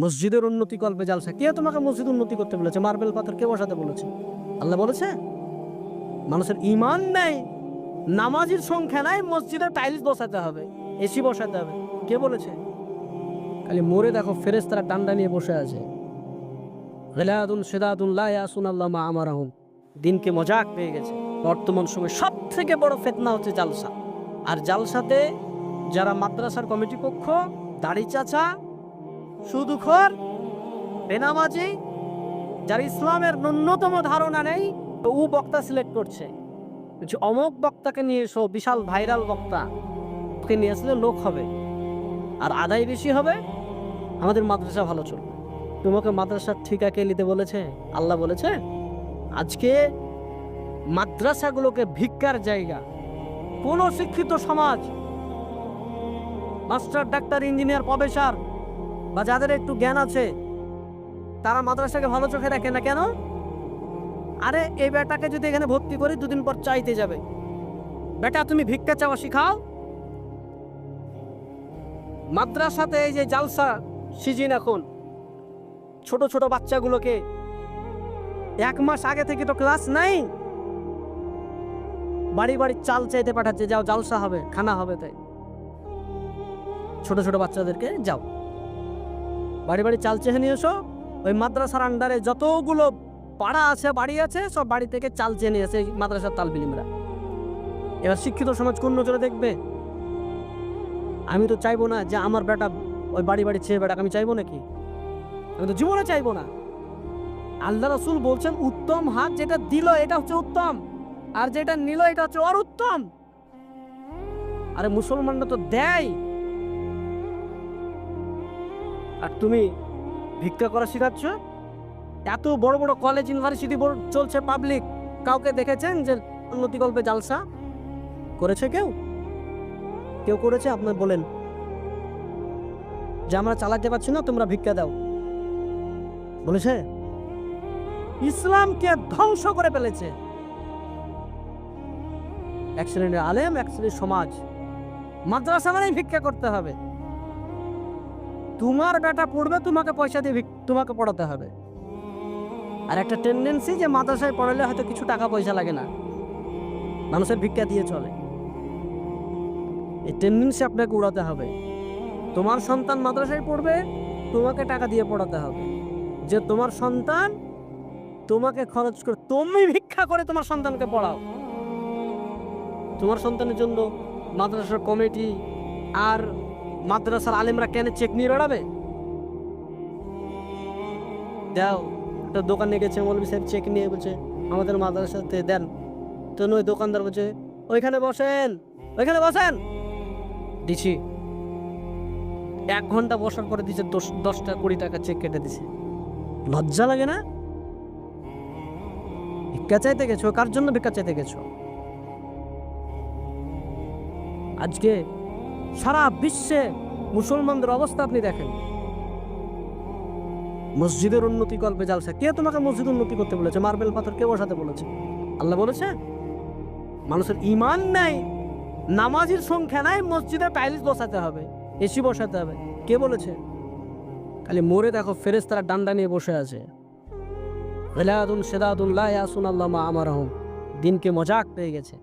মসজিদের উন্নতি কল্পে জালসা। কে তোমাকে মসজিদ উন্নতি করতে বলেছে? মার্বেল পাথর কে বসাতে বলেছে? আল্লাহ বলেছে? মানুষের ইমান নেই, নামাজির সংখ্যা নাই, মসজিদে টাইলস বসাতে হবে, এসি বসাতে হবে, কে বলেছে? খালি মোরে দেখো ফেরেশতারা ডান্ডা নিয়ে বসে আছে। গিলাদুন শিদাদুন লা ইয়াসুন আল্লাহ মা আমারাহুম। দিনকে মজাক পেয়ে গেছে। বর্তমান সময়ে সব থেকে বড় ফিতনা হচ্ছে জালসা। আর জালসাতে যারা মাদ্রাসার কমিটি পক্ষ, দাড়ি চাচা, সুদখোর, বেনামাজি, যার ইসলামের ন্যূনতম ধারণা নেই, ও বক্তা সিলেক্ট করছে। অমুক বক্তাকে নিয়ে এসো, বিশাল ভাইরাল বক্তা, ওকে নিয়ে আসলে লোক হবে আর আদায় বেশি হবে, আমাদের মাদ্রাসা ভালো চলবে। তোমাকে মাদ্রাসার ঠিকা কে নিতে বলেছে? আল্লাহ বলেছে? আজকে মাদ্রাসাগুলোকে ভিক্ষার জায়গা। কোন শিক্ষিত সমাজ, মাস্টার, ডাক্তার, ইঞ্জিনিয়ার, প্রফেসর বা যাদের একটু জ্ঞান আছে, তারা মাদ্রাসাকে ভালো চোখে দেখে না কেন? আরে এই বেটাকে যদি এখানে ভর্তি করি, দুদিন পর চাইতে যাবে। বেটা তুমি ভিক্ষা চাওয়া শিখাও। মাদ্রাসাতে এই যে জালসা সিজন, এখন ছোট ছোট বাচ্চাগুলোকে 1 মাস আগে থেকে তো ক্লাস নাই, বাড়ি বাড়ি চাল চাইতে পাঠাচ্ছে, যাও জালসা হবে, খানা হবে। তাই ছোট ছোট বাচ্চাদেরকে যাও বাড়ি বাড়ি চাল চেয়ে নিয়ে এসো। ওই মাদ্রাসার আন্ডারে যতগুলো পাড়া আছে, বাড়ি আছে, সব বাড়ি থেকে চাল চেয়ে নিয়ে আসে মাদ্রাসার তালবিলিমরা। এবার শিক্ষিত সমাজ কোন নজরে দেখবে? আমি তো চাইবো না যে আমার বেটা ওই বাড়ি বাড়ি চেয়ে বেটাকে আমি চাইবো নাকি? আমি তো জীবনে চাইবো না। আল্লাহ রাসূল বলছেন, উত্তম হাত যেটা দিল এটা হচ্ছে উত্তম, আর যেটা নিল এটা হচ্ছে আর উত্তম। আরে মুসলমানরা তো দেয়, আর তুমি ভিক্ষা করা শিখাচ্ছ। এত বড় বড় কলেজ, ইউনিভার্সিটি চলছে, পাবলিক, কাউকে দেখেছেন যে উন্নতি কল্পে জালসা করেছে? কেউ কেউ করেছে? আপনার বলেন যে আমরা চালাতে পারছি না, তোমরা ভিক্ষা দাও, বলেছে? ইসলামকে ধ্বংস করে ফেলেছে এক শ্রেণীর আলেম, এক শ্রেণীর সমাজ। মাদ্রাসা মানে ভিক্ষা করতে হবে। তোমার বেটা পড়বে, তোমাকে পয়সা দিয়ে তোমাকে পড়াতে হবে। আর একটা টেন্ডেন্সি যে মাদ্রাসায় পড়ালে হয়তো কিছু টাকা পয়সা লাগে না, মানুষের ভিক্ষা দিয়ে চলে। এই টেন্ডেন্সি আপনাকে উড়াতে হবে। তোমার সন্তান মাদ্রাসায় পড়বে, তোমাকে টাকা দিয়ে পড়াতে হবে। যে তোমার সন্তান তোমাকে খরচ করে, তুমি ভিক্ষা করে তোমার সন্তানকে পড়াও। তোমার সন্তানের জন্য মাদ্রাসার কমিটি আর মাদ্রাসার আলেমরা কেন চেক নিয়ে বেড়াবে? দাও, একটা দোকানে গেছে, মৌলভী সাহেব চেক নিয়ে বলছে আমাদের মাদ্রাসাতে দেন। তো ওই দোকানদার বলছে ওইখানে বসেন, ওইখানে বসেন, দিছি। 1 ঘন্টা বসার পরে দিচ্ছে 10টা 20 টাকা চেক কেটে দিছে। লজ্জা লাগে না? ভিক্ষা চাইতে গেছো, কার জন্য ভিক্ষা চাইতে গেছো? আজকে সারা বিশ্বে মুসলমানদের অবস্থা আপনি দেখেন। মসজিদের উন্নতি কল্পে জালসা। কে তোমাকে মসজিদ উন্নতি করতে বলেছে? মার্বেল পাথর কে বসাতে বলেছে? আল্লাহ বলেছে? মানুষের ইমান নেই, নামাজির সংখ্যা নাই, মসজিদে টাইলস বসাতে হবে, এসি বসাতে হবে, কে বলেছে? খালি মোরে দেখো ফেরেশতারা ডান্ডা নিয়ে বসে আছে। গিলাদুন শিদাদুন লা ইয়াসুন আল্লাহ মা আমারাহুম। দিনকে মজাক পেয়ে গেছে।